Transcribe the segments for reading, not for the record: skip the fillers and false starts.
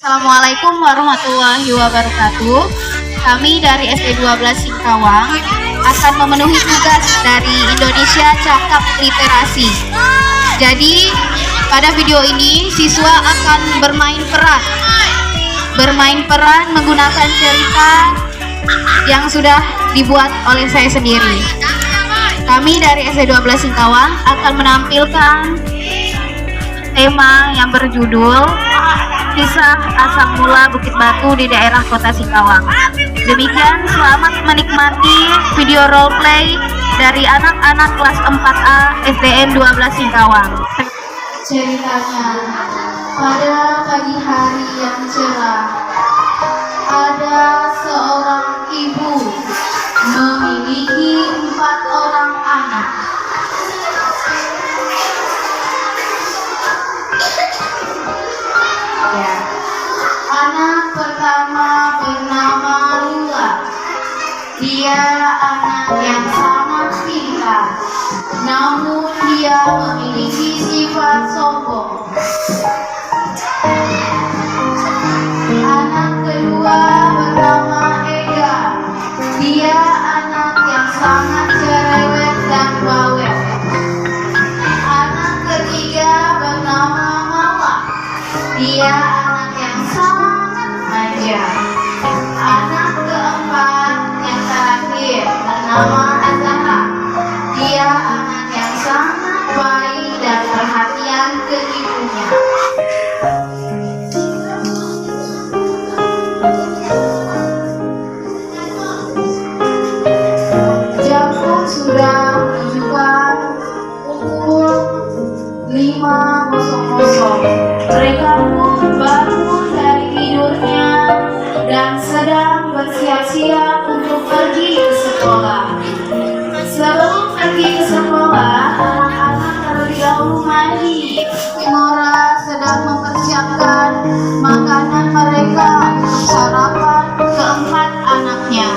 Assalamualaikum warahmatullahi wabarakatuh. Kami dari SD 12 Singkawang akan memenuhi tugas dari Indonesia Cakap Literasi. Jadi pada video ini siswa akan bermain peran menggunakan cerita yang sudah dibuat oleh saya sendiri. Kami dari SD 12 Singkawang akan menampilkan tema yang berjudul Kisah Asal Mula Bukit Batu di daerah Kota Singkawang. Demikian, selamat menikmati video role play dari anak-anak kelas 4A SDN 12 Singkawang. Ceritanya, pada pagi hari yang cerah, ada seorang ibu memiliki 4 orang anak. Anak pertama bernama Lula. Dia anak yang sangat pintar, namun dia memiliki sifat sombong. Anak kedua bernama Ega. Dia anak yang sangat cerewet dan bawel. Anak ketiga bernama Mawar. Dia anak yang sangat manja. Anak keempat yang terakhir bernama Azahra. Dia anak yang sangat baik dan perhatian ke ibunya. Jam pun sudah menunjukkan pukul 5.00. Mereka pun bangun dari tidurnya dan sedang bersiap-siap untuk pergi ke sekolah. Sebelum pergi ke sekolah, anak-anak terlebih dahulu mandi. Kimora sedang mempersiapkan makanan mereka untuk sarapan keempat anaknya.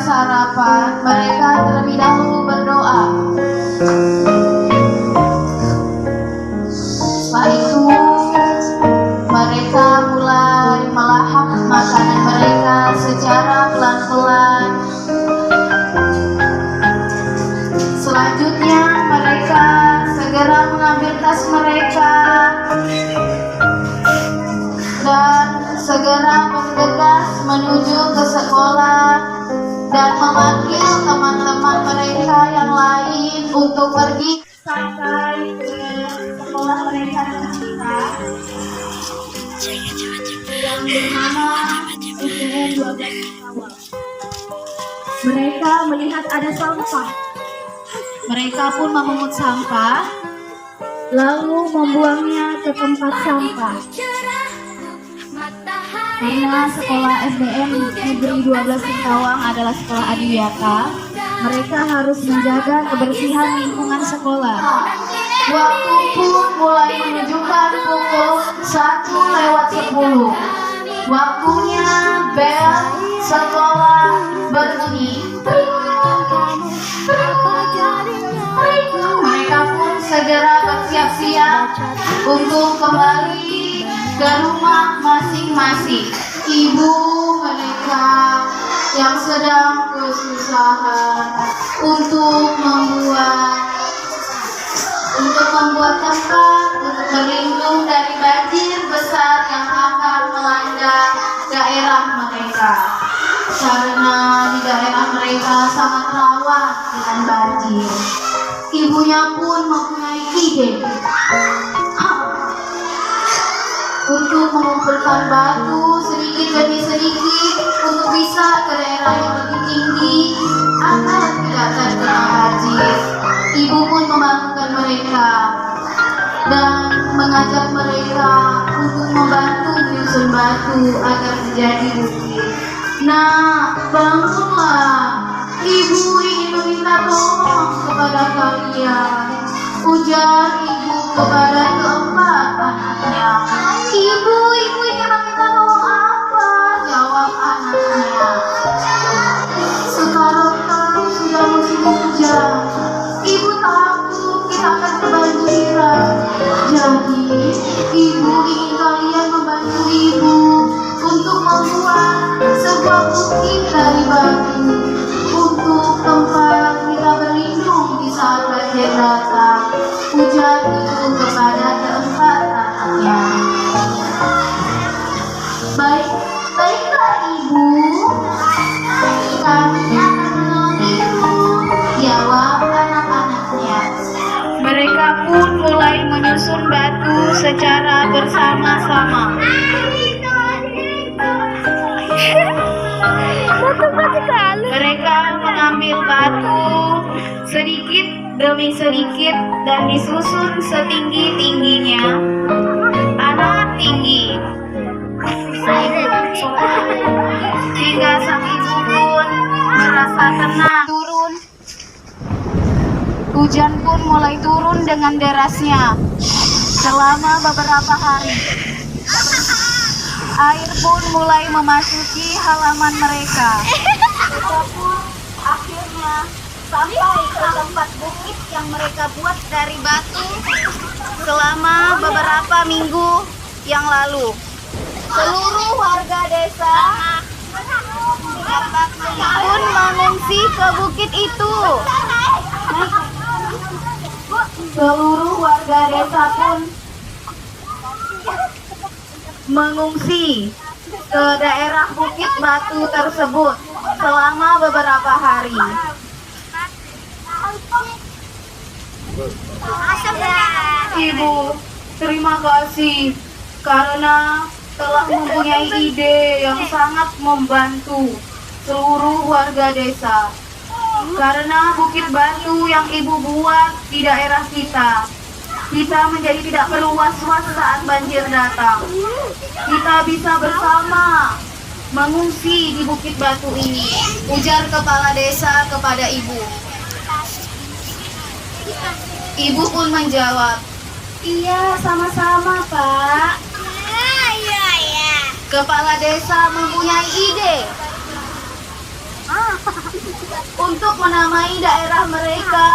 Sarapan, mereka terlebih dahulu berdoa. Setelah itu, mereka mulai melahap makanan mereka secara pelan-pelan. Selanjutnya, mereka segera mengambil tas mereka dan segera bergegas menuju ke sekolah dan memanggil teman-teman mereka yang lain untuk pergi sampai ke sekolah mereka tercinta yang bernama SDN 12 Singkawang. Mereka melihat ada sampah. Mereka pun memungut sampah lalu membuangnya ke tempat sampah. Karena sekolah SDN Negeri 12 Singkawang adalah sekolah adiwiyata, mereka harus menjaga kebersihan lingkungan sekolah. Waktu pun mulai menunjukkan pukul 1:10. Waktunya bel sekolah berbunyi. Mereka pun segera bersiap-siap untuk kembali ke rumah masing-masing. Ibu mereka yang sedang kesusahan untuk membuat tempat untuk berlindung dari banjir besar yang akan melanda daerah mereka. Karena di daerah mereka sangat rawan dengan banjir. Ibunya pun mempunyai ide untuk mengumpulkan batu sedikit demi sedikit untuk bisa ke daerah yang lebih tinggi agar tidak terkena banjir. Ibu pun membangunkan mereka dan mengajak mereka untuk membantu menyusun batu agar menjadi bukit. Nah, bangunlah, ibu ingin meminta tolong kepada kalian, ujar ibu kepada keempat anaknya. Ibu ingin meminta tolong apa? Jawab Ibu ingin kalian membantu ibu untuk membuat sebuah bukit dari batu untuk tempat kita berlindung di saat banjir datang. Ujar ibu kepada keempat anaknya. Baiklah ibu, kami akan menolong ibu, jawab anak-anaknya. Mereka pun mulai menyusun batu secara bersama-sama. Mereka mengambil batu sedikit demi sedikit dan disusun setinggi-tingginya. Anak tinggi. Hingga sang ibu pun merasa tenang. Hujan pun mulai turun dengan derasnya selama beberapa hari. Air pun mulai memasuki halaman mereka. Mereka pun akhirnya sampai ke tempat bukit yang mereka buat dari batu selama beberapa minggu yang lalu. Seluruh warga desa pun mengungsi ke bukit itu. Seluruh warga desa pun mengungsi ke daerah bukit batu tersebut selama beberapa hari. Ibu, terima kasih karena telah mempunyai ide yang sangat membantu seluruh warga desa. Karena bukit batu yang ibu buat di daerah kita menjadi tidak perlu was-was saat banjir datang. Kita bisa bersama mengungsi di bukit batu ini, ujar kepala desa kepada ibu. Ibu pun menjawab, iya sama-sama Pak. Kepala desa mempunyai ide untuk menamai daerah mereka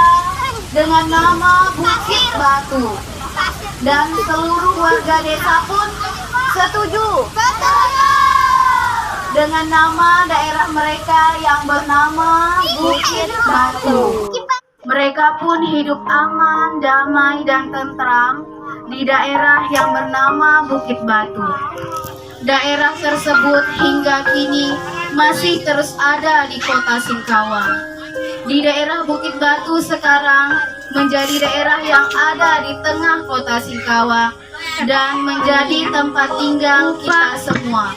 dengan nama Bukit Batu. Dan seluruh warga desa pun setuju dengan nama daerah mereka yang bernama Bukit Batu. Mereka pun hidup aman, damai, dan tentram di daerah yang bernama Bukit Batu. Daerah tersebut hingga kini masih terus ada di kota Singkawang. Di daerah Bukit Batu sekarang menjadi daerah yang ada di tengah kota Singkawang dan menjadi tempat tinggal kita semua.